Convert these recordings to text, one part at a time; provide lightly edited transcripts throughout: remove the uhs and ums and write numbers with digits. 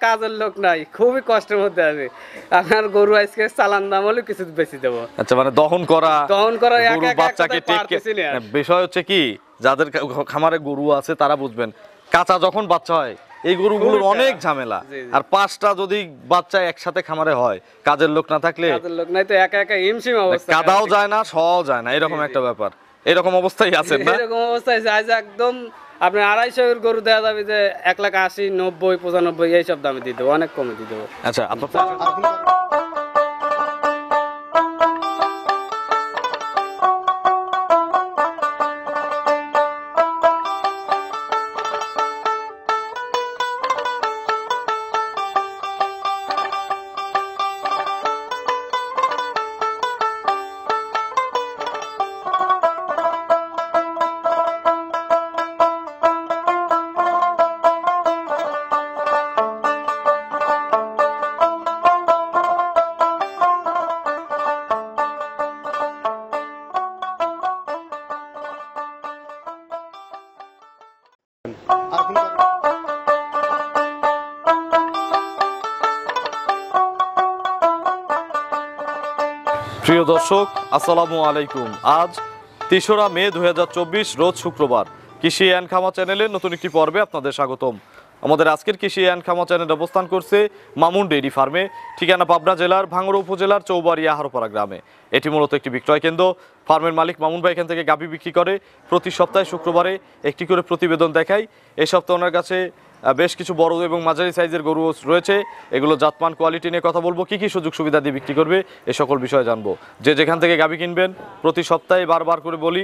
কাজের লোক নাই, খুবই কষ্টের মধ্যে আছে। আপনার গরু আজকে চালান দাম হলে কিছু বেশি দেবো। আচ্ছা, মানে দহন করা গরুর বাচ্চাকে বিষয় হচ্ছে কি, যাদের খামারে গরু আছে তারা বুঝবেন, কাঁচা যখন বাচ্চা হয় এই গরুগুলোর অনেক ঝামেলা। আর 5টা যদি বাচ্চা একসাথে খামারে হয়, কাজের লোক না থাকলে, কাজের লোক নাই তো একা একা হিমশিম অবস্থা, কাদাও যায় না, সওয়াও যায় না, এরকম একটা ব্যাপার। এরকম অবস্থায় আছেন না? এরকম অবস্থায় আজ একদম আপনার 250 গরু দেওয়া যাবে যে 1,80,000, 90, 95 এইসব দামে দিয়ে দেবো, অনেক কমে দিয়ে দেবো। আচ্ছা, আপনার প্রিয় দর্শক, আসসালামু আলাইকুম। আজ 3রা মে 2024, রোজ শুক্রবার। কৃষি অ্যান্ড খামা চ্যানেলের নতুন একটি পর্বে আপনাদের স্বাগতম। আমাদের আজকের কৃষি অ্যান্ড খামা চ্যানেল অবস্থান করছে মামুন ডেইরি ফার্মে, ঠিকানা পাবনা জেলার ভাঙ্গুড়া উপজেলার চৌবাড়িয়া হারোপাড়া গ্রামে। এটি মূলত একটি বিক্রয় কেন্দ্র। ফার্মের মালিক মামুন ভাই এখান থেকে গাভী বিক্রি করে। প্রতি সপ্তাহে শুক্রবারে একটি করে প্রতিবেদন দেখায়। এই সপ্তাহে ওনার কাছে বেশ কিছু বড় এবং মাঝারি সাইজের গরু রয়েছে। এগুলো জাতমান, কোয়ালিটি নিয়ে কথা বলবো, কি কি সুযোগ সুবিধা দিয়ে বিক্রি করবে এ সকল বিষয়ে জানবো। যে যেখান থেকে গাভী কিনবেন প্রতি সপ্তাহে বারবার করে বলি,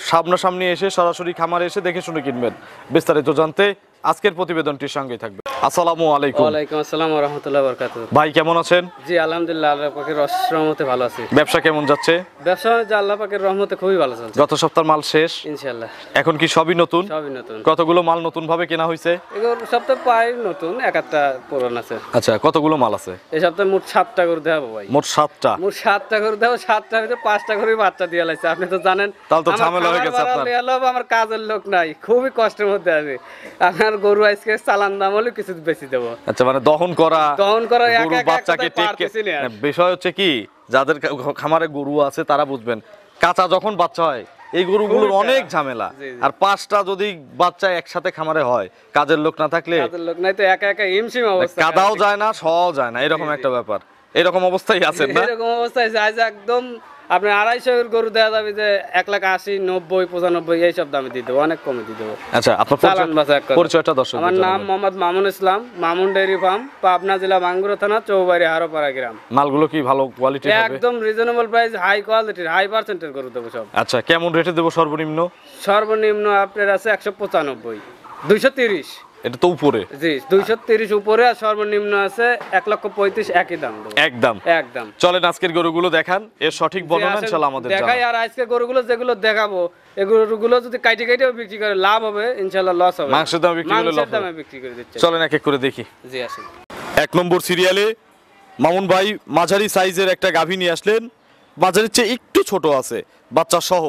সামনাসামনি এসে সরাসরি খামারে এসে দেখে শুনে কিনবেন। বিস্তারিত জানতে আজকের প্রতিবেদনটির সঙ্গে থাকবে। আসসালামু আলাইকুম। ওয়ালাইকুম আসসালাম ওয়া রাহমাতুল্লাহি ওয়া বারাকাতুহু। ভাই কেমন আছেন? জি আলহামদুলিল্লাহ, আল্লাহর পাকের রহমতে ভালো আছি। ব্যবসা কেমন যাচ্ছে? ব্যবসা আল্লাহ পাকের রহমতে খুবই ভালো চলছে। গত সপ্তাহের মাল শেষ ইনশাআল্লাহ। এখন কি সবই নতুন? সবই নতুন। কতগুলো মাল নতুন ভাবে কেনা হয়েছে? এগুলো সপ্তাহে প্রায় নতুন, একটা পুরান আছে। আচ্ছা, কতগুলো মাল আছে এই সপ্তাহে মোট 7টা করে দেবো ভাই। মোট 7টা? মোট 7টা করে দেবো। 7টার ভিতরে 5টা করে বাচ্চা দিয়ে লাইছে, আপনি তো জানেন। তাহলে তো ঝামেলা হয়ে গেছে আপনার। আমার কাজের লোক নাই, খুবই কষ্টের মধ্যে আছে। আপনার গরু আজকে চালান দাম হলে কিছু বেশি দেবো। আচ্ছা, মানে দহন করা গরুর বাচ্চাকে বিষয় হচ্ছে কি, যাদের খামারে গরু আছে তারা বুঝবেন, কাঁচা যখন বাচ্চা হয় এই গরুগুলোর অনেক ঝামেলা। আর 5টা যদি বাচ্চা একসাথে খামারে হয়, কাজের লোক না থাকলে, কাজের লোক নাই তো একা একা হিমশিম অবস্থা, কাদাও যায় না, সওয়াও যায় না, এরকম একটা ব্যাপার। এরকম অবস্থায় আছেন না? এরকম অবস্থায় আজ একদম আপনার 250 গরু দেওয়া যাবে যে 1,80,000, 90, 95 এইসব দামে দিয়ে দেবো, অনেক কমে দিয়ে দেবো। আচ্ছা, আপনার পরিচয়টা দর্শক। আমার নাম মোহাম্মদ মামুন ইসলাম, মামুন ডেইরি ফার্ম, পাবনা জেলা ভাঙ্গুড়া থানা, চৌবাড়ি হারোপাড়া গ্রাম। মালগুলো কি ভালো কোয়ালিটির হবে? একদম রিজনেবল প্রাইস, হাই কোয়ালিটির, হাই পার্সেন্টের গরু দেবো সব। আচ্ছা, কেমন রেটে দেবো সর্বনিম্ন? সর্বনিম্ন আপনার আছে 195, 230। এটা তো উপরে। জি, 230 উপরে। আর সর্বনিম্ন আছে 1,35,000, একই দাম দেবো। একদম। চলেন আজকের গরুগুলো দেখান, এর সঠিক বর্ণনা ইনশাআল্লাহ আমাদের দেখাই। আর আজকের গরুগুলো যেগুলো দেখাবো, এই গরুগুলো যদি কাইটে বিক্রি করে লাভ হবে, ইনশাআল্লাহ লস হবে। মাংসের দামে বিক্রি করলে লাভ হবে। বিক্রি করে দিচ্ছি। চলেন এক এক করে দেখি। জি আসেন। 1 নম্বর সিরিয়ালে মামুন ভাই মাঝারি সাইজের একটা গাভী নিয়ে আসলেন। মাঝারির চেয়ে একটু ছোট আছে, বাচ্চা সহ।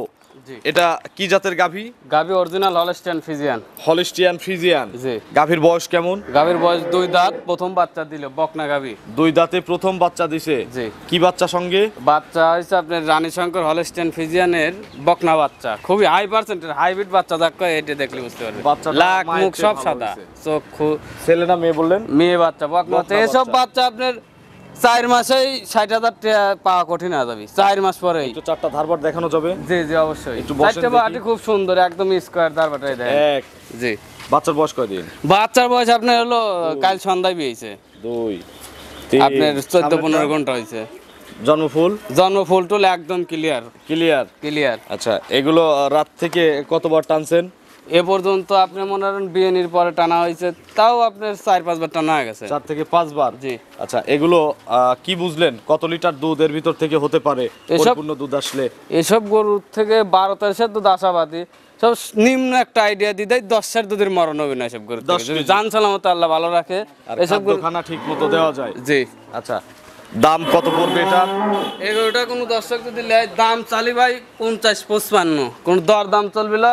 এটা কি জাতের গাভী? গাভী original Holstein Friesian. Holstein Friesian. জি। গাভীর বয়স কেমন? গাভীর বয়স 2 দাঁত, প্রথম বাচ্চা দিল, বকনা গাভী। 2 দাঁতে প্রথম বাচ্চা দিছে। জি। কি বাচ্চা সঙ্গে? বাচ্চা হইছে আপনার রানী শঙ্কর হলস্টিয়ান ফ্রিজিয়ানের বকনা বাচ্চা, খুবই হাই পার্সেন্টের হাইব্রিড বাচ্চা। দেখো এটা দেখলে বুঝতে পারবে, লাখ মুখ সব সাদা, চক্ষু। ছেলে না মেয়ে বললেন? মেয়ে বাচ্চা, বকনা বাচ্চা। এসব বাচ্চা আপনার 4 মাসেই 60,000 টাকা পাওয়া কঠিন হয়ে যাবে, 4 মাস পরেই। একটু 4টা ধারবাট দেখানো যাবে? জি জি অবশ্যই। একটু বসেন 4টা বাটি খুব সুন্দর, একদম স্কয়ার ধারবাটাই দেয়। এক। জি। বাচ্চার বয়স কয়দিন? বাচ্চার বয়স আপনার হলো কাল সন্ধ্যায় বিয়েছে। 2 আপনার 14-15 ঘন্টা হয়েছে। জন্মফুল টুল একদম ক্লিয়ার। আচ্ছা, এগুলো রাত থেকে কতবার টানছেন এ পর্যন্ত? আপনি মনে করেন বিয়ের পরে টানা হয়েছে, তাও আপনার 4-5 বার টানা হয়ে গেছে। 4 থেকে 5 বার। জি। আচ্ছা, এগুলো কি বুঝলেন কত লিটার দুধ এর ভিতর থেকে হতে পারে পরিপূর্ণ দুধ আসলে? এসব গরুর থেকে 12-13 দুধ আশাবাদী। সব নিম্ন একটা আইডিয়া দিয়ে দেয়, 10 দুধের মরণ হবে না এসব গরু। জান সালামত আল্লাহ ভালো রাখে, এসব গরু খানা ঠিক মতো দেওয়া যায়। জি। আচ্ছা, দাম কত পড়বে এটা? এই গরুটা কোনো দর্শক যদি নেয়, দাম চালি ভাই 50-55, কোন দর দাম চলবে না,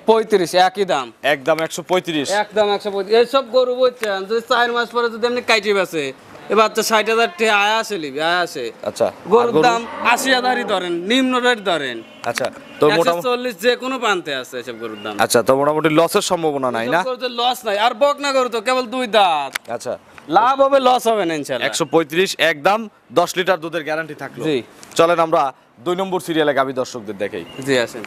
35 একই দাম, একদম 135। একদম 135। এইসব গরু বলছেন যদি 4 মাস পরে যদি এমনি কাইটে বেছে এ বাচ্চা 60,000 টাকা আয় আসে লিবি, আয় আসে। আচ্ছা গরুর দাম 80,000ই ধরেন, নিম্ন রেট ধরেন। আচ্ছা তো মোটামুটি 140 যে কোনো প্রান্তে আছে এসব গরুর দাম। আচ্ছা তো মোটামুটি লসের সম্ভাবনা নাই না? লস নাই, আর বকনা গরু তো কেবল 2 দাঁত, আচ্ছা লাভ হবে লস হবে না ইনশাআল্লাহ। 135 একদম 10 লিটার দুধের গ্যারান্টি থাকলো। জি। চলেন আমরা 2 নম্বর সিরিয়ালে গাভী দর্শকদের দেখাই। জি আসেন।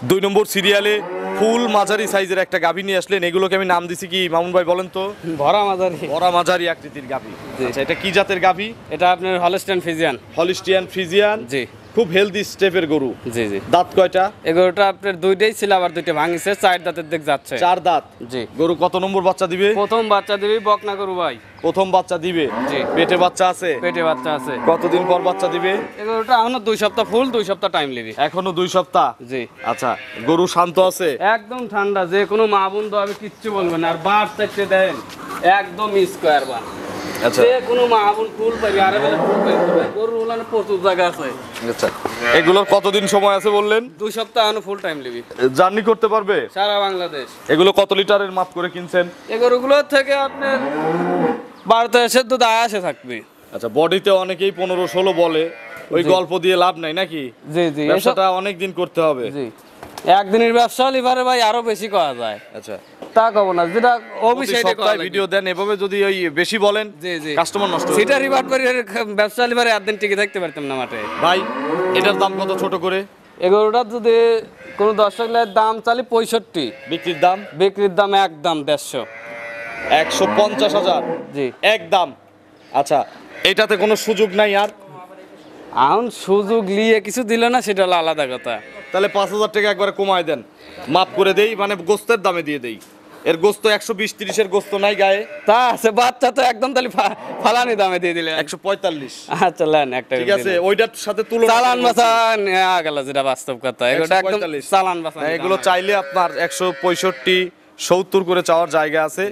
2 নম্বর সিরিয়ালে ফুল মাঝারি সাইজের একটা গাভী নিয়ে আসলেন, এগুলোকে আমি নাম দিছি কি মামুন ভাই বলেন তো? ভরা মাঝারি। বড় মাঝারি আকৃতির গাভী। আচ্ছা এটা কি জাতের গাভী? এটা আপনার হলস্টাইন ফ্রিজিয়ান। Holstein Friesian. জি। খুব হেলদি স্টেপের গরু। জি জি। দাঁত কয়টা? এই গরুটা আপনার দুইটাই ছিল, আবার দুইটা ভাঙিছে, 4 দাঁতের দিক যাচ্ছে। 4 দাঁত। জি। গরু কত নম্বর বাচ্চা দিবে? প্রথম বাচ্চা দিবি বকনা গরু ভাই। প্রথম বাচ্চা দিবে। জি। পেটে বাচ্চা আছে? পেটে বাচ্চা আছে। কতদিন পর বাচ্চা দিবে? এই গরুটা এখনো 2 সপ্তাহ ফুল, 2 সপ্তাহ টাইম লিবি। এখনো 2 সপ্তাহ। জি। আচ্ছা গরু শান্ত আছে? একদম ঠান্ডা, যে কোনো মা বন্ধু আমি কিচ্ছু বলবো না। আর বার চাইতে দেন একদম স্কয়ার বার। আচ্ছা যে কোনো মা বোন ফুল পারি, আর বেলা ফুল পারি, গরু উলানে প্রচুর জায়গা আছে। আচ্ছা এগুলোর কতদিন সময় আছে বললেন? 2 সপ্তাহ এখনো ফুল টাইম লিবি। জার্নি করতে পারবে সারা বাংলাদেশ। এগুলো কত লিটারের মাপ করে কিনছেন? এই গরুগুলোর থেকে আপনার 12-13 দুধ আয় আসে থাকবে। আচ্ছা বডিতে অনেকেই 15-16 বলে, ওই গল্প দিয়ে লাভ নাই নাকি? জি জি। ব্যবসাটা অনেক দিন করতে হবে। জি। একদিনের ব্যবসা লিভারে ভাই আরো বেশি করা যায়। আচ্ছা তা কব না, যেটা প্রতি অভিষেকে সপ্তাহে ভিডিও দেন, এভাবে যদি ওই বেশি বলেন জি জি কাস্টমার নষ্ট হবে। সেটা রিভার্ট করে ব্যবসা লিভারে একদিন টিকে থাকতে পারতাম না মাঠে ভাই। এটার দাম কত ছোট করে? এগুলোটার যদি কোনো দর্শক দাম চালি 65, বিক্রির দাম? বিক্রির দাম একদম 150। 150,000 জি। একদম। আচ্ছা এটাতে কোনো সুযোগ নাই আর? এখন সুযোগ নিয়ে কিছু দিল না, সেটা হলো আলাদা কথা। তাহলে 5,000 টাকা একবারে কমায় দেন, মাপ করে দেই, মানে গোস্তের দামে দিয়ে দেই। এর গোস্ত 120-30 এর গোস্ত নাই গায়ে? তা আছে, বাচ্চা তো একদম তাহলে ফালানি দামে দিয়ে দিলে। 145। আচ্ছা লেন একটা ঠিক আছে ওইটার সাথে তুলনা চালান বাসা নেওয়া গেল, যেটা বাস্তব কথা। এগুলো একদম 145 চালান বাসা। এগুলো চাইলে আপনার 165-70 করে চাওয়ার জায়গা আছে,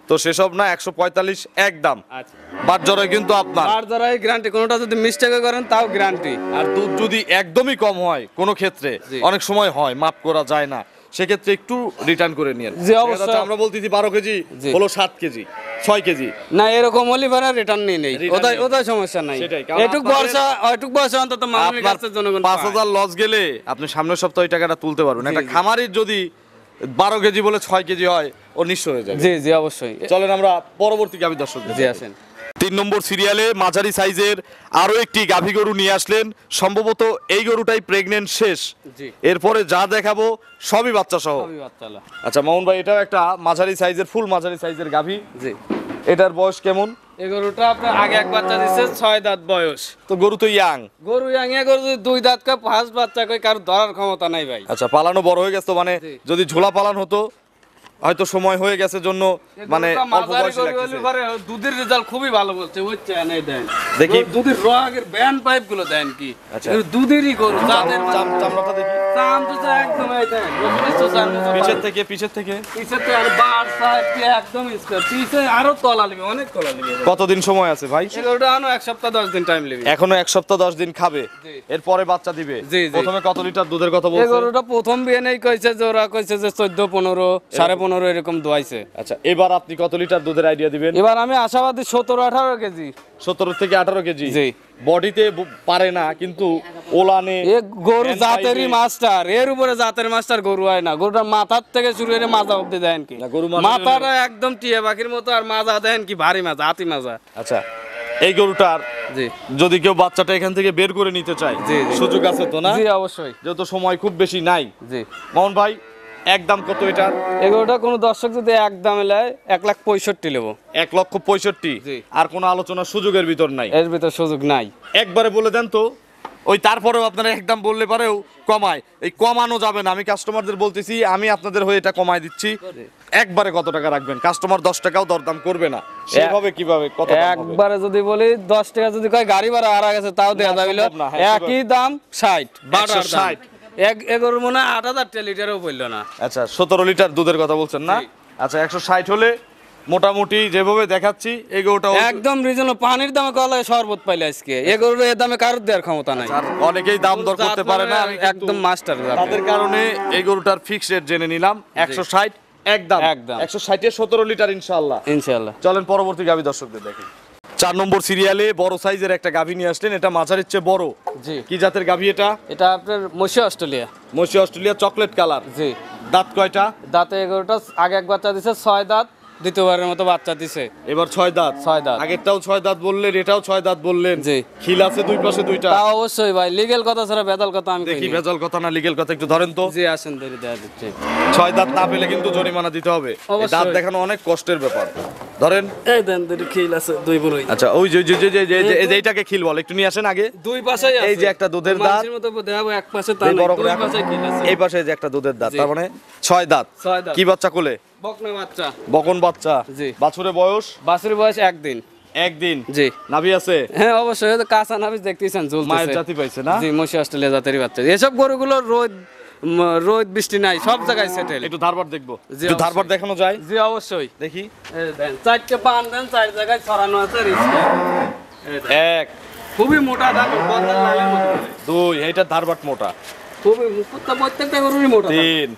তো সেসব না 145 একদম। আচ্ছা বাট জরাই কিন্তু আপনার, আর যারা গ্যারান্টি, কোনোটা যদি মিস্টেকে করেন তাও গ্যারান্টি। আর দুধ যদি একদমই কম হয় কোনো ক্ষেত্রে, জি। অনেক সময় হয় মাপ করা যায় না, সেক্ষেত্রে একটু রিটার্ন করে নিন। জি, অবশ্যই। আমরা বলতেছি 12 কেজি জি। হলো 7 কেজি 6 কেজি না এরকম হলে পরে রিটার্ন নেই নেই, Return ওটাই নেই। ওটাই সমস্যা নাই। সেটাই, কারণ এটুক বর্ষা এটুক বর্ষা অন্তত মামুনের আপনার কাছে জনগণ 5,000 লস গেলে আপনি সামনের সপ্তাহে ওই টাকাটা তুলতে পারবেন। জি, একটা জি। খামারির যদি 12 কেজি বলে 6 কেজি হয়, ও নিঃস্ব হয়ে যাবে। জি জি অবশ্যই। চলেন আমরা পরবর্তী গাভী দর্শক জি আসেন। 3 নম্বর সিরিয়ালে মাঝারি সাইজের আরো একটি গাভী গরু নিয়ে আসলেন, সম্ভবত এই গরুটাই প্রেগনেন্ট শেষ। জি। এরপরে যা দেখাবো সবই বাচ্চা সহ। সবই বাচ্চালা। আচ্ছা মামুন ভাই, এটাও একটা মাঝারি সাইজের, ফুল মাঝারি সাইজের গাভী। জি। এটার বয়স কেমন? এই গরুটা আপনার আগে এক বাচ্চা দিচ্ছে, 6 দাঁত বয়স। তো গরু তো ইয়াং। গরু ইয়াঙে গরু যদি 2 দাঁত কয় 5 বাচ্চা কয়, কারো ধরার ক্ষমতা নাই ভাই। আচ্ছা পালানো বড় হয়ে গেছে তো, মানে জি। যদি ঝোলা পালান হতো হয়তো সময় হয়ে গেছে জন্য, মানে গরুটা অল্প মাঝারি বয়সে গরু লাগতেছে। হলে পরে দুধের রেজাল্ট খুবই ভালো বলছে, বুঝছেন? এই দেন দেখি। দুধের রগের ব্যান্ড পাইপ গুলো দেন কি। আচ্ছা। এগুলো দুধেরই গরু, যাদের চামড়াটা দেখি চাম তো তো একদম এই দেন রসুনের চোষার মতো। পিছের থেকে, পিছের থেকে। পিছে তো আর বার সাইড দিয়ে একদম স্কয়ার, পিছে আরো তলা লিবে, অনেক তলা লিবে। কতদিন সময় আছে ভাই? এগুলোটা আনো 1 সপ্তাহ 10 দিন টাইম লিবে। এখনো 1 সপ্তাহ 10 দিন খাবে, জি। এরপরে বাচ্চা দিবে। জি, জি। প্রথমে কত লিটার দুধের কথা এই বলছে? গরুটা প্রথম বিয়ে নেই কইছে যে, ওরা কইছে যে 14-15 15.5 এরকম দোয়াইছে। আচ্ছা এবার আপনি কত লিটার দুধের আইডিয়া দিবেন? এবার আমি আশাবাদী 17-18 কেজি। 17 থেকে 18 কেজি। জি। বডিতে পারে না কিন্তু ওলানে এ গরু and জাতেরই pipe এ- মাস্টার, এর উপরে জাতের মাস্টার গরু হয় না। গরুটার মাথার থেকে শুরু করে মাজা অব্দি দেন কি, না, গরু মাজা মাথাটা একদম টিয়া পাখির মতো, আর মাজা দেন কি ভারী মাজা, হাতি মাজা। আচ্ছা এই গরুটার জি যদি কেউ বাচ্চাটা এখান থেকে বের করে নিতে চায়, জি, জি। সুযোগ আছে তো না? জি অবশ্যই। যেহেতু সময় খুব বেশি নাই। জি। মোহন ভাই একদম কত এটার? এগুলোটা কোনো দর্শক যদি একদম এলায় 1,65,000 নেবো। 1,65,000। জি। আর কোনো আলোচনার সুযোগের ভিতর নাই? এর ভিতর সুযোগ নাই। একবারে বলে দেন তো, ওই তারপরেও আপনারা একদম বললে পারেও কমায়, এই কমানো যাবে না। আমি কাস্টমারদের বলতেছি, আমি আপনাদের হয়ে এটা কমায় দিচ্ছি। একবারে কত টাকা রাখবেন? কাস্টমার 10 টাকাও দরদাম করবে না, সেভাবে কিভাবে কত দাম হবে? একবারে যদি বলি 10 টাকা যদি কয় গাড়ি ভাড়া আর গেছে তাও দেওয়া যাবে না। সম্ভব না, হ্যাঁ, একই দাম 60 বাটার দাম। 160 এগোর মনে হয় 8,000 লিটারও পড়লো না। আচ্ছা 17 লিটার দুধের কথা বলছেন না? জি। আচ্ছা 160 হলে মোটামুটি যেভাবে দেখাচ্ছি এই গরুটা একদম রিজনেবল, পানির দামে কলা শরবত পাইলে আজকে এই গরুর এর দামে কারোর দেওয়ার ক্ষমতা নাই। অনেকেই দাম দর করতে পারে না, আমি একদম মাস্টার তাদের কারণে এই গরুটার ফিক্স রেট জেনে নিলাম 160 একদম একদম 160 এর 17 লিটার ইনশাআল্লাহ। ইনশাআল্লাহ। চলেন পরবর্তী গাভী দর্শকদের দেখি। 4 নম্বর সিরিয়ালে বড় সাইজের একটা গাভী নিয়ে আসলেন, এটা মাঝারির চেয়ে বড়। জি। কি জাতের গাভী এটা? এটা আপনার মশি অস্ট্রেলিয়া। মশি অস্ট্রেলিয়া চকলেট কালার। জি। দাঁত কয়টা? দাঁতে এগারোটা, আগে এক বাচ্চা দিছে 6 দাঁত, দ্বিতীয়বারের মতো বাচ্চা দিছে এবার 6 দাঁত। 6 দাঁত। আগেরটাও 6 দাঁত বললেন, এটাও 6 দাঁত বললেন। জি। খিল আছে দুই পাশে দুইটা। তা অবশ্যই ভাই, লিগ্যাল কথা ছাড়া বেদাল কথা আমি দেখি কইনি। ভেজাল কথা না লিগ্যাল কথা, একটু ধরেন তো। জি আসেন ধরে দেয়া দিচ্ছি। 6 দাঁত না পেলে কিন্তু জরিমানা দিতে হবে। এই অবশ্যই। দাঁত দেখানো অনেক কষ্টের ব্যাপার। ধরেন। এই দেন দুটো খিল আছে দুই বড়ই। আচ্ছা ওই যে এইটাকে খিল বল, একটু নিয়ে আসেন আগে। দুই পাশেই আছে। এই যে একটা দুধের দাঁত। মাছের মতো দেখাবো, এক পাশে তা এই নাই, বড় করে দুই রাখো। পাশে খিল আছে। এই পাশে যে একটা দুধের দাঁত, জি। তার মানে 6 দাঁত। 6 দাঁত। কি বাচ্চা কোলে? বকনা বাচ্চা। বকন বাচ্চা। জি। বাছুরের বয়স? বাছুরের বয়স একদিন। একদিন। জি। নাভি আছে? হ্যাঁ অবশ্যই, এই তো কাঁচা নাভিস দেখতেছেন ঝুলতেছে। মায়ের জাতি পাইছে না? জি, মশি অস্ট্রেলিয়া জাতেরই বাচ্চা। এসব গরুগুলো রোদ বৃষ্টি নাই, সব জায়গায় সেটেল। একটু ধারবার দেখবো। জি, একটু ধারবার অবশ্যই। দেখানো যায়? জি অবশ্যই। দেখি। এই দেন, 4টে পান দেন, 4 জায়গায় ছড়ানো আছে রিস্কে। এই দেন। 1 খুবই মোটা দাম, বদলার লালের মতো করে। 2 এইটা ধারবার মোটা। খুবই প্রত্যেকটা গরুরই মোটা দাম। 3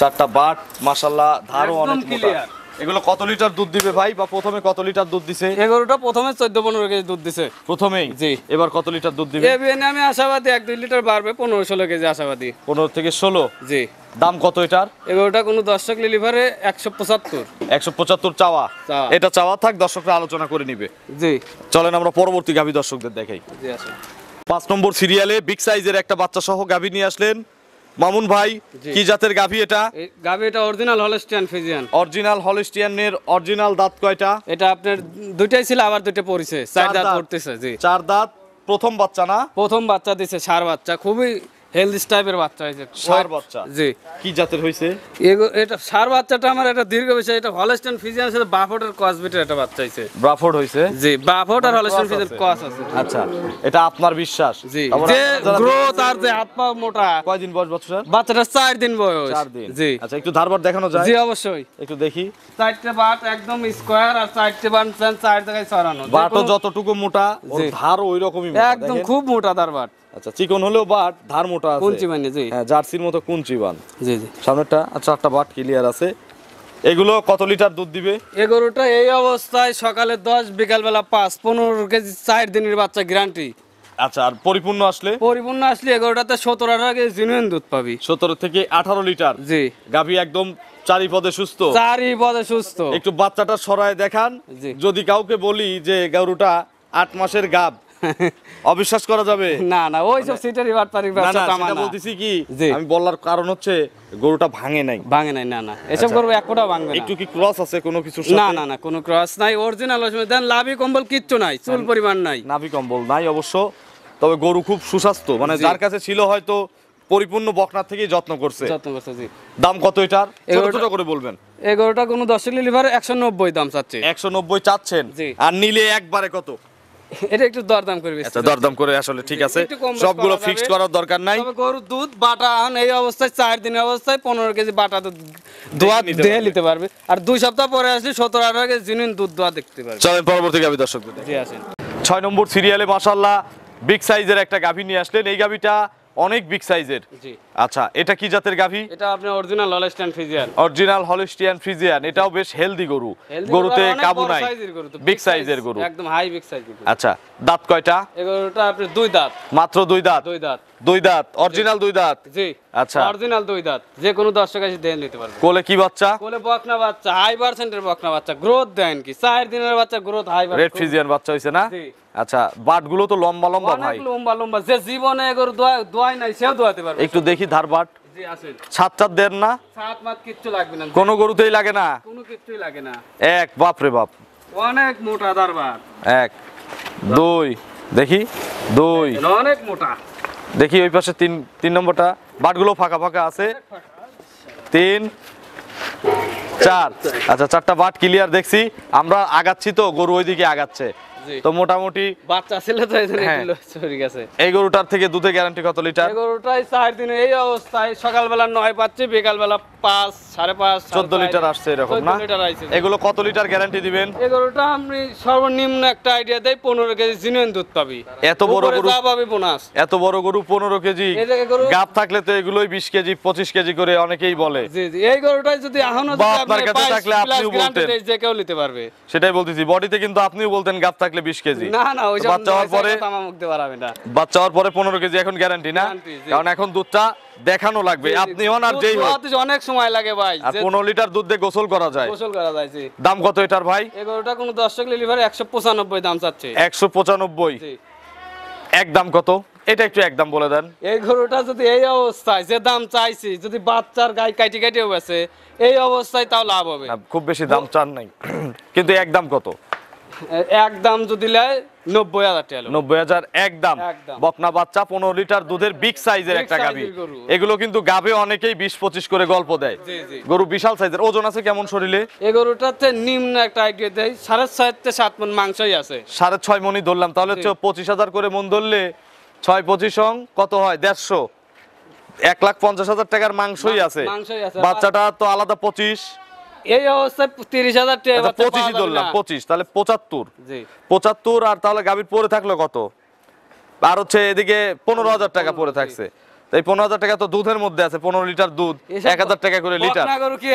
4টা বাট মাশাআল্লাহ, ধারও একদম অনেক মোটা। clear। এগুলো কত লিটার দুধ দিবে ভাই, বা প্রথমে কত লিটার দুধ দিছে? এই গরুটা প্রথমে 14-15 কেজি দুধ দিছে। প্রথমেই? জি। এবার কত লিটার দুধ দিবে? এবিএনে আমি আশাবাদী 1-2 লিটার বাড়বে, 15-16 কেজি আশাবাদী। 15 থেকে 16। জি। দাম কত এটার? এই গরুটা কোনো দর্শক লিভারে 175। 175 চাওয়া। চাওয়া। এটা চাওয়া থাক, দর্শকরা আলোচনা করে নিবে। জি। চলেন আমরা পরবর্তী গাভী দর্শকদের দেখাই। জি আসেন। 5 নম্বর সিরিয়ালে বিগ সাইজের একটা বাচ্চা সহ গাভী নিয়ে আসলেন মামুন ভাই। জি। কি জাতের গাভী এটা? এই গাভী এটা অরিজিনাল হলস্টিয়ান ফ্রিজিয়ান। অরিজিনাল হলিস্টিয়ানের অরিজিনাল দাঁত কয়টা? এটা আপনার দুইটাই ছিল, আবার দুইটা পড়িছে, 4 দাঁত পড়তেছে। জি। 4 দাঁত, প্রথম বাচ্চা না? প্রথম বাচ্চা দিছে, ষাঁড় বাচ্চা, খুবই হেলদি টাইপের বাচ্চা হয়েছে। ষাঁড় বাচ্চা? জি। কি জাতের হইছে? এটা ষাঁড় বাচ্চাটা আমার একটা দীর্ঘ বিষয়, এটা হলস্টিয়ান ফ্রিজিয়ানের সাথে বাফোর্ডের ক্রসবিটের একটা বাচ্চা হইছে। ব্রাফোর্ড হইছে? জি, বাফোর্ড আর হলস্টিয়ান cross ফ্রিজিয়ান আছে। ক্রস আছে। আচ্ছা, এটা আপনার বিশ্বাস? জি। তারপরে যে যারা- গ্রোথ আর যে হাত পা মোটা। কয়দিন বয়স বাচ্চাটার? বাচ্চাটা 4 দিন বয়স। 4 দিন। জি। আচ্ছা, একটু ধারবার দেখানো যায়? জি অবশ্যই। একটু দেখি। 4টে বাট একদম স্কয়ার, আর 4টে বাট 4 জায়গায় ছড়ানো। বাটও যতটুকু মোটা, ওর জি। ধারও ওই রকমই মোটা। একদম দেখেন। খুব মোটা তার বাট। আচ্ছা, চিকন হলেও বাট, ধার মোটা আছে। কুঞ্চি মানে। জি। হ্যাঁ, জার্সির মতো কুঞ্চি বান। জি জি। সামনেরটা আচ্ছা, 4টা বাট ক্লিয়ার আছে। এগুলো কত লিটার দুধ দিবে? এই গরুটা এই অবস্থায় সকালে 10, বিকাল বেলা 5, 15 কেজি 4 দিনের বাচ্চা গ্যারান্টি। আচ্ছা, আর পরিপূর্ণ আসলে? পরিপূর্ণ আসলে এই গরুটাতে 17-18 কেজি জেনুইন দুধ পাবি। 17 থেকে 18 লিটার। জি। গাভী একদম চারিপদে সুস্থ। চারি পদে সুস্থ। একটু বাচ্চাটা সরায় দেখান। জি। যদি কাউকে বলি যে গরুটা 8 মাসের গাব, অবিশ্বাস করা যাবে? না না, ওই সব সিটারি বাটপারি না ব্যবসা না, কামা সেটা না। বলতেছি কি, জি। আমি বলার কারণ হচ্ছে গরুটা ভাঙে নাই। ভাঙে নাই, না না, এসব গরু এক ফোঁটা ভাঙবে না। একটু কি ক্রস আছে কোনো কিছুর না সাথে? না না, কোনো ক্রস নাই, অরিজিনাল। দেন লাভি কম্বল কিচ্ছু নাই, চুল পরিমাণ নাই। নাভি কম্বল নাই অবশ্য, তবে গরু খুব সুস্বাস্থ্য, মানে জি। যার কাছে ছিল হয়তো পরিপূর্ণ বকনার থেকেই যত্ন করছে। যত্ন করছে। জি। দাম কত এটার? ছোট এগারোটা- ছোট করে বলবেন। এই গরুটা কোনো 10 লিভার 190 দাম চাচ্ছে। 190 চাচ্ছেন? জি। আর নিলে একবারে কত? এটা একটু দরদাম করবে। আচ্ছা, দরদাম করে আসলে ঠিক আছে, একটু কম বেশ সবগুলো করা ফিক্সড যাবে। করার দরকার নাই। তবে গরুর দুধ বাটা আন এই অবস্থায় 4 দিনের অবস্থায় 15 কেজি বাটা দুধ দোয়া নিতে দিয়ে পারবে। নিতে পারবে। আর 2 সপ্তাহ পরে আসলে 17-18 কেজি জেনুইন দুধ দোয়া দেখতে পারবে। চলেন পরবর্তী গাভী দর্শকদের দেখি। জি আসেন। 6 নম্বর সিরিয়ালে মাশাআল্লাহ বিগ সাইজের একটা গাভী নিয়ে আসলেন। এই গাভীটা অনেক বিগ সাইজের। জি। আচ্ছা, এটা কি জাতের গাভী? এটা আপনার original Holstein Friesian. Original Holstein Friesian. এটাও বেশ হেলদি গরু, গরুতে কাবু নাই, বিগ সাইজের গরু। একদম হাই বিগ সাইজের গরু। আচ্ছা, দাঁত কয়টা? এই গরুটা আপনার 2 দাঁত। মাত্র 2 দাঁত? 2 দাঁত। 2 দাঁত, অরিজিনাল 2 দাঁত। জি। আচ্ছা। অরিজিনাল 2 দাঁত, যে কোনো দর্শক এসে দেন নিতে পারবে। কোলে কি বাচ্চা? কোলে বকনা বাচ্চা, হাই পার্সেন্টের বকনা বাচ্চা, গ্রোথ দেন কি 4 দিনের বাচ্চা, গ্রোথ হাই। রেড ফ্রিজিয়ান বাচ্চা হইছে না? জি। আচ্ছা, বাটগুলো তো লম্বা লম্বা ভাই। অনেক লম্বা লম্বা, যে জীবনে এগোর দোয়াই নাই সেও দোয়াতে পারবে। একটু দেখি ধার বাট। জি আসেন। ছাদ দেন না? সাত মাত কিচ্ছু লাগবে না, কোনো গরুতেই লাগে না? কোনো কিছুই লাগে না। এক, বাপ রে বাপ। অনেক মোটা দারবার। 1 2 দেখি 2 অনেক মোটা। দেখি ওই পাশে 3 নম্বরটা, বাটগুলো ফাঁকা ফাঁকা আছে। 3 4। আচ্ছা, 4টা বাট ক্লিয়ার দেখছি। আমরা আগাচ্ছি তো, গরু ওইদিকে আগাচ্ছে। জি। তো মোটামুটি বাচ্চা ছিল তো এজন্য হ্যাঁ। একটু চলে গেছে। এই গরুটার থেকে দুধে গ্যারান্টি কত লিটার? এই গরুটাই 4 দিনে এই অবস্থায় সকালবেলা 9 পাচ্ছি, বিকালবেলা 5, 5.5, 14 লিটার আসছে এরকম না? 14 লিটার আইছে। এগুলো কত লিটার গ্যারান্টি দিবেন? এই গরুটা আমি সর্বনিম্ন একটা আইডিয়া দেই 15 কেজি জিনুইন দুধ পাবি। এত বড় উপরে গরু? যা পাবি বোনাস। এত বড় গরু 15 কেজি এই জায়গায় গরু গাব থাকলে তো এগুলোই 20 কেজি 25 কেজি করে অনেকেই বলে। জি জি, এই গরুটাই যদি এখনো বা যদি আপনার আপনি কাছে 22 থাকলে plus আপনিও guarantee বলতেন। দেয়, যে কেউ নিতে পারবে। সেটাই বলতেছি, বডিতে কিন্তু আপনিও বলতেন গাব থাকলে 20 কেজি। না না, ওই সব বাচ্চা হওয়ার পরে তামা মুখ দিতে পারবে না। বাচ্চা হওয়ার পরে 15 কেজি এখন গ্যারান্টি না? Guarantee, জি। কারণ এখন দুধটা দেখানো লাগবে, আপনি হন আর দুধ যেই হোক। দোয়াতে অনেক সময় লাগে ভাই, আর যে 15 লিটার দুধ দিয়ে গোসল করা যায়। গোসল করা যায়। জি, দাম কত এটার ভাই? এই গরুটা কোনো দর্শক লিভার 195 দাম চাচ্ছে। 195। জি, একদম কত? এটা একটু একদম বলে দেন। এই গরুটা যদি এই অবস্থায় যে দাম চাইছি, যদি বাচ্চার গায়ে কাটি কাটিও বেছে এই অবস্থায়, তাও লাভ হবে। না, খুব বেশি দাম চান নাই কিন্তু একদম কত? একদম যদি লেয় 90,000 টাকা হলো। 90,000 একদম। একদম। বকনা বাচ্চা 15 লিটার দুধের বিগ সাইজের Big একটা size গাভী। এর গরু। এগুলো কিন্তু গাবে অনেকেই 20-25 করে গল্প দেয়। জি জি, গরু বিশাল সাইজের। ওজন আছে কেমন শরীরে? এই গরুটাতে নিম্ন একটা আইডিয়া দেয় 6.5 থেকে 7 মণ মাংসই আছে। 6.5 মণই ধরলাম, তাহলে হচ্ছে 25,000 করে মন ধরলে 6-25 কত হয়? 150। 1,50,000 টাকার মাংসই আছে। মাংসই আছে। বাচ্চাটা তো আলাদা 25। এই অবস্থায় 30,000 টাকা আচ্ছা, বাচ্চা 25ই পাওয়া যাবে ধরলাম, না। 25 তাহলে 75। জি, 75 আর তাহলে গাভীর পরে থাকলো কত? আর হচ্ছে এদিকে 15,000 টাকা পরে থাকছে। তো এই 15,000 টাকা তো দুধের মধ্যে আছে, 15 লিটার দুধ, এসব 1,000 টাকা করে লিটার। বকনা গরু কি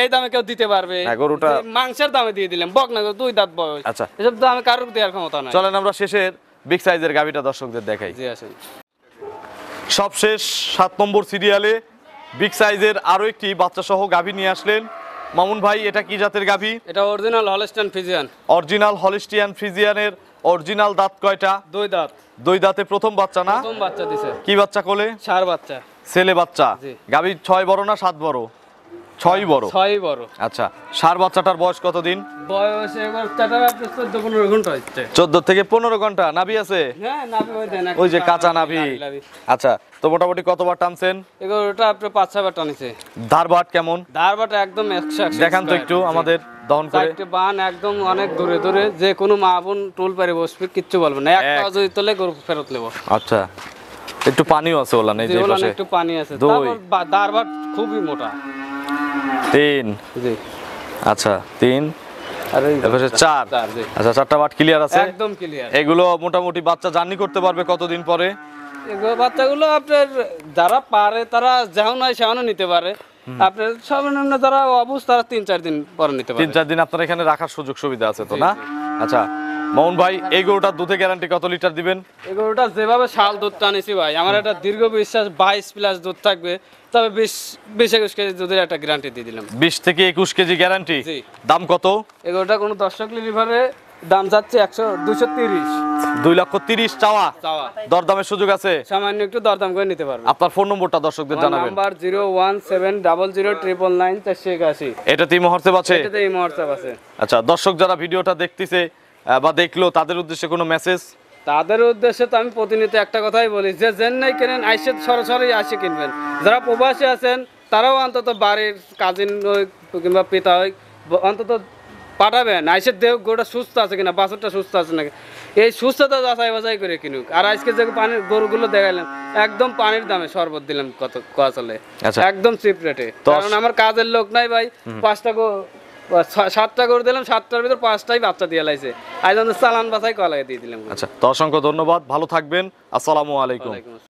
এই দামে কেউ দিতে পারবে? হ্যাঁ, গরুটা- যে মাংসের দামে দিয়ে দিলাম, বকনা গরু 2 দাঁত বয়স। আচ্ছা। এসব দামে কারোর দেওয়ার ক্ষমতা নাই। চলেন আমরা শেষের বিগ সাইজের গাভীটা দর্শকদের দেখাই। জি আসেন। সবশেষ 7 নম্বর সিরিয়ালে বিগ সাইজের আরো একটি বাচ্চা সহ গাভী নিয়ে আসলেন মামুন ভাই। এটা কি জাতের গাভী? এটা original Holstein Friesian. Original Holstein ফ্রিজিয়ানের। অরিজিনাল দাঁত কয়টা? 2 দাঁত। 2 দাঁতে প্রথম বাচ্চা না? প্রথম বাচ্চা দিছে। কি বাচ্চা কোলে? ষাঁড় বাচ্চা। ছেলে বাচ্চা। জি। গাভীর 6 বড় না 7 বড়? 6 বড়। 6 বড়। আচ্ছা, ষাঁড় বাচ্চাটার বয়স কতদিন? বয়স এবার চাটার আপনি 14-15 ঘন্টা হচ্ছে। 14 থেকে 15 ঘন্টা। নাভি আছে? হ্যাঁ, নাভি ওই দেন। ওই যে কাঁচা নাভি। আচ্ছা, তো মোটামুটি কতবার টানছেন? এগুলোটা আপনি 5-6 বার টানিছে। ধারবাট কেমন? ধারবাটা একদম 100 দেখান তো একটু আমাদের দহন করে। চারটে বান একদম অনেক দূরে দূরে, যে কোনো মা বোন টুল পারে বসবে, কিচ্ছু বলবে না। এক পা যদি তোলে গরু ফেরত নেব। আচ্ছা, একটু পানিও আছে ওলা নেই যে যে পাশে। একটু পানি আছে। 2 তারপর ধারবাট খুবই মোটা। 3। জি, আচ্ছা, 3 আর এই এর পাশে 4। জি, আচ্ছা, 4টা বাট ক্লিয়ার আছে। একদম ক্লিয়ার। এগুলো মোটামুটি বাচ্চা জার্নি করতে পারবে কতদিন পরে? এগুলো বাচ্চাগুলো আপনার যারা পারে তারা যেমন হয় সেমনও নিতে পারে। আপনার সর্বনিম্ন যারা অবুঝ তারা 3-4 দিন পরে নিতে পারে। 3-4 দিন আপনার এখানে রাখার সুযোগ সুবিধা আছে তো জি, না? জি। আচ্ছা মামুন ভাই, এই গরুটার দুধে গ্যারান্টি কত লিটার দিবেন? এই গরুটা যেভাবে শাল দুধ টানেছি ভাই, আমার একটা দীর্ঘ বিশ্বাস 22+ দুধ থাকবে। তবে 20-21 কেজি দুধের একটা গ্যারান্টি দিয়ে দিলাম। 20 থেকে 21 কেজি গ্যারান্টি। জি। দাম কত? এই গরুটা কোনো দর্শক লিভারে দাম যাচ্ছে 230 2,30,000 চাওয়া। চাওয়া। দরদামের সুযোগ আছে? সামান্য একটু দরদাম করে নিতে পারবে। আপনার ফোন নম্বরটা দর্শকদের জানাবেন। নাম্বার 0170009998481। এটাতেই মহর্তে আছে? এটাতে এই হোয়াটসঅ্যাপ আছে। আচ্ছা, দর্শক যারা ভিডিওটা দেখতেছে বা দেখলো তাদের উদ্দেশ্যে কোনো মেসেজ? তাদের উদ্দেশ্যে তো আমি প্রতিনিয়ত একটা কথাই বলি, যে জেন্নাই কেনেন আইসে সরাসরি আসে কিনবেন। যারা প্রবাসী আছেন তারাও অন্তত বাড়ির কাজিন হোক কিংবা পিতা হোক অন্তত পাঠাবেন, আইসে দেহ গরুটা সুস্থ আছে কিনা, বাছুরটা সুস্থ আছে নাকি, এই সুস্থতা যাচাই বাছাই করে কিনুক। আর আজকে যে পানির গরুগুলো দেখাইলাম একদম পানির দামে শরবত দিলাম কত চলে, আচ্ছা। একদম চিপ রেটে। কারণ আমার কাজের লোক নাই ভাই, 7টা গরু দিলাম, 7টার ভিতর 5টাই বাচ্চা দিয়ে লাইছে। আজ চালান বাছাই কলায় দিয়ে দিলাম। আচ্ছা, তো অসংখ্য ধন্যবাদ, ভালো থাকবেন, আসসালামু আলাইকুম। ওয়ালাইকুম আসসালাম।